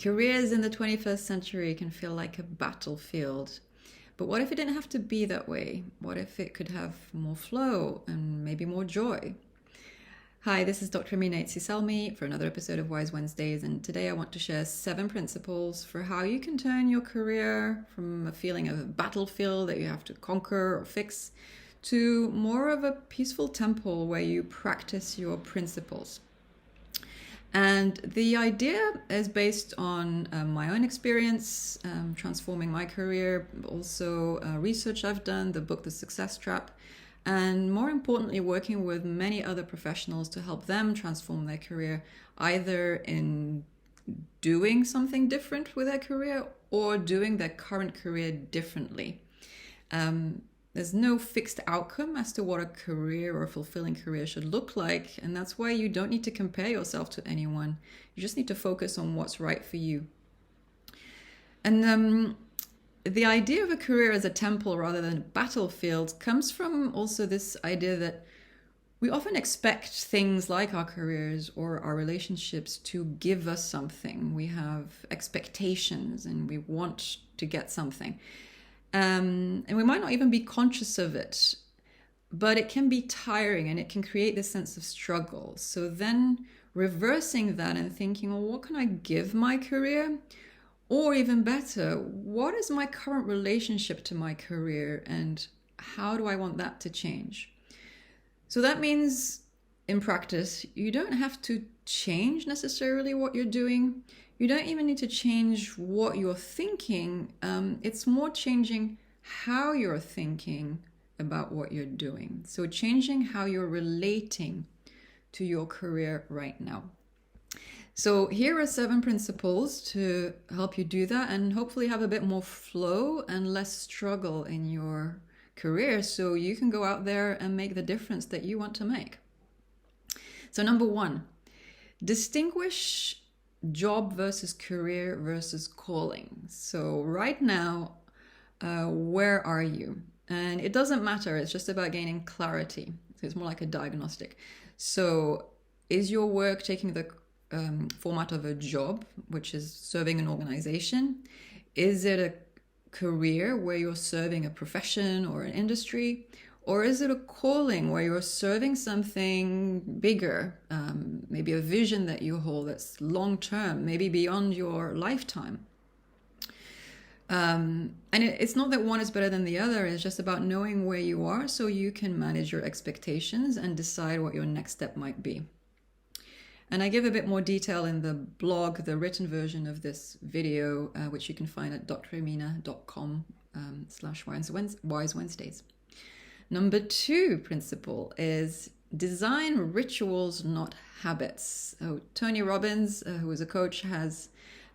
Careers in the 21st century can feel like a battlefield. But what if it didn't have to be that way? What if it could have more flow and maybe more joy? Hi, this is Dr. Aitsi-Selmi for another episode of Wise Wednesdays, and today I want to share 7 principles for how you can turn your career from a feeling of a battlefield that you have to conquer or fix to more of a peaceful temple where you practice your principles. And the idea is based on my own experience transforming my career, also research I've done, the book The Success Trap, and more importantly, working with many other professionals to help them transform their career, either in doing something different with their career or doing their current career differently. There's no fixed outcome as to what a career or a fulfilling career should look like, and that's why you don't need to compare yourself to anyone. You just need to focus on what's right for you. And the idea of a career as a temple rather than a battlefield comes from also this idea that we often expect things like our careers or our relationships to give us something. We have expectations and we want to get something. And we might not even be conscious of it, but it can be tiring and it can create this sense of struggle. So then reversing that and thinking, well, what can I give my career? Or even better, what is my current relationship to my career and how do I want that to change? So that means in practice, you don't have to change necessarily what you're doing. You don't even need to change what you're thinking. It's more changing how you're thinking about what you're doing. So changing how you're relating to your career right now. So here are 7 principles to help you do that and hopefully have a bit more flow and less struggle in your career so you can go out there and make the difference that you want to make. So number 1, distinguish job versus career versus calling. So right now, where are you? And it doesn't matter. It's just about gaining clarity. So it's more like a diagnostic. So is your work taking the format of a job, which is serving an organization? Is it a career where you're serving a profession or an industry? Or is it a calling where you're serving something bigger, maybe a vision that you hold that's long-term, maybe beyond your lifetime? And it's not that one is better than the other. It's just about knowing where you are so you can manage your expectations and decide what your next step might be. And I give a bit more detail in the blog, the written version of this video, which you can find at dramina.com/Wise Wednesdays. Number 2 principle is design rituals, not habits. So Tony Robbins, who is a coach, has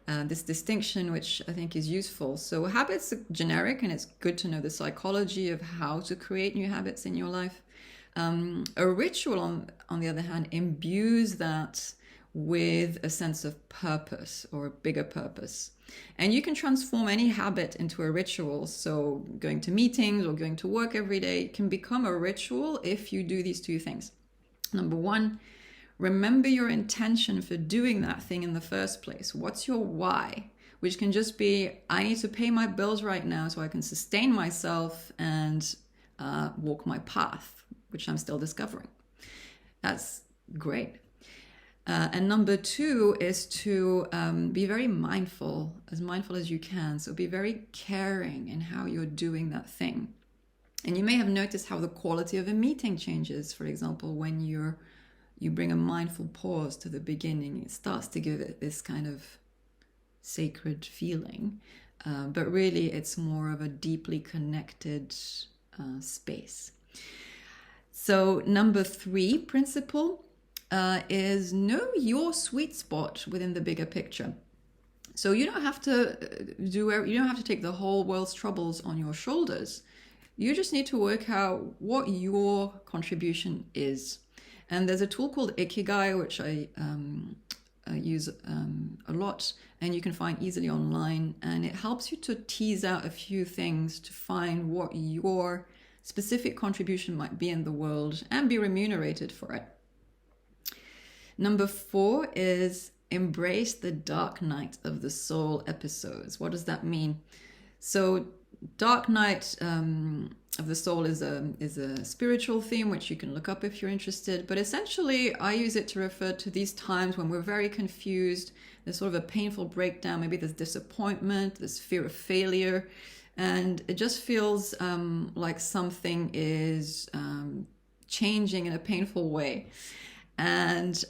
this distinction, which I think is useful. So habits are generic, and it's good to know the psychology of how to create new habits in your life. A ritual, on the other hand, imbues that with a sense of purpose or a bigger purpose. And you can transform any habit into a ritual. So going to meetings or going to work every day can become a ritual if you do these 2 things. Number 1, remember your intention for doing that thing in the first place. What's your why? Which can just be, I need to pay my bills right now so I can sustain myself and walk my path, which I'm still discovering. That's great. And number 2 is to be very mindful as you can. So be very caring in how you're doing that thing. And you may have noticed how the quality of a meeting changes. For example, when you bring a mindful pause to the beginning, it starts to give it this kind of sacred feeling. But really, it's more of a deeply connected space. So number 3 principle is know your sweet spot within the bigger picture. So you don't have to take the whole world's troubles on your shoulders. You just need to work out what your contribution is. And there's a tool called Ikigai, which I use a lot, and you can find easily online. And it helps you to tease out a few things to find what your specific contribution might be in the world and be remunerated for it. Number 4 is embrace the dark night of the soul episodes. What does that mean? So dark night of the soul is a spiritual theme, which you can look up if you're interested. But essentially, I use it to refer to these times when we're very confused. There's sort of a painful breakdown. Maybe there's disappointment, there's fear of failure. And it just feels like something is changing in a painful way. And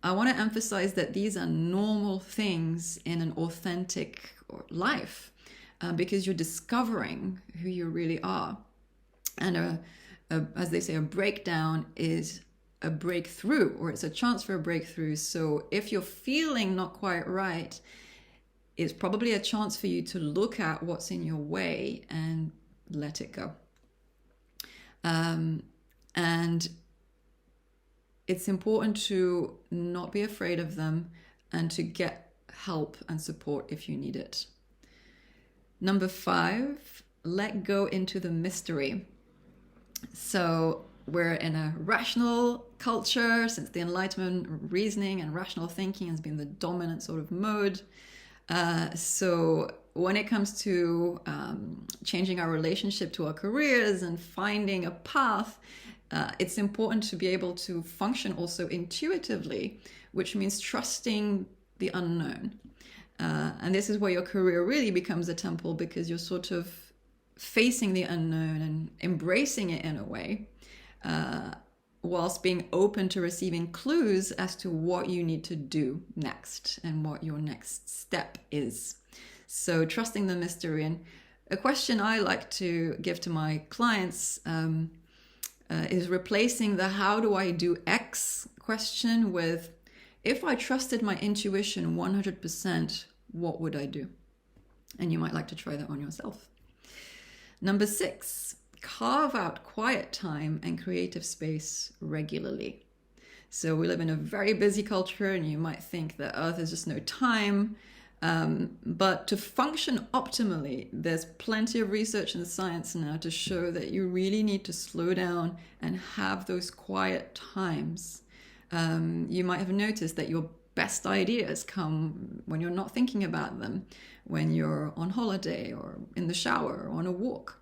I want to emphasize that these are normal things in an authentic life. Because you're discovering who you really are. And as they say, a breakdown is a breakthrough, or it's a chance for a breakthrough. So if you're feeling not quite right, it's probably a chance for you to look at what's in your way and let it go. And it's important to not be afraid of them and to get help and support if you need it. Number 5, let go into the mystery. So we're in a rational culture since the Enlightenment. Reasoning and rational thinking has been the dominant sort of mode. So when it comes to changing our relationship to our careers and finding a path, it's important to be able to function also intuitively, which means trusting the unknown. And this is where your career really becomes a temple, because you're sort of facing the unknown and embracing it in a way, whilst being open to receiving clues as to what you need to do next and what your next step is. So trusting the mystery. And a question I like to give to my clients is replacing the "how do I do X" question with, if I trusted my intuition 100%, what would I do? And you might like to try that on yourself. Number 6, carve out quiet time and creative space regularly. So we live in a very busy culture, and you might think that there's just no time. But to function optimally, there's plenty of research and science now to show that you really need to slow down and have those quiet times. You might have noticed that your best ideas come when you're not thinking about them, when you're on holiday or in the shower or on a walk.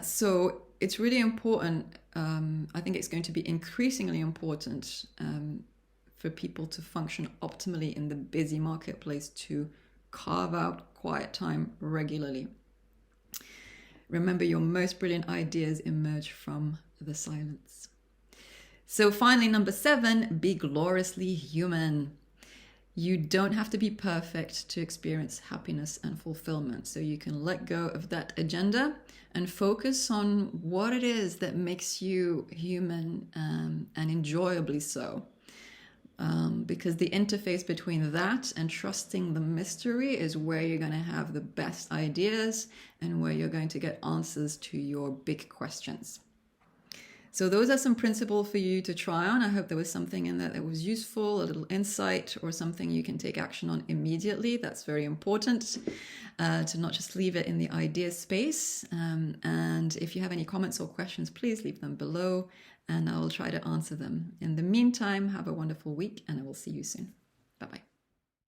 So it's really important. I think it's going to be increasingly important for people to function optimally in the busy marketplace, to carve out quiet time regularly. Remember, your most brilliant ideas emerge from the silence. So finally, number 7, be gloriously human. You don't have to be perfect to experience happiness and fulfillment. So you can let go of that agenda and focus on what it is that makes you human, and enjoyably so. Because the interface between that and trusting the mystery is where you're going to have the best ideas and where you're going to get answers to your big questions. So those are some principles for you to try on. I hope there was something in there that was useful, a little insight, or something you can take action on immediately. That's very important, to not just leave it in the idea space. And if you have any comments or questions, please leave them below and I will try to answer them. In the meantime, have a wonderful week and I will see you soon. Bye-bye.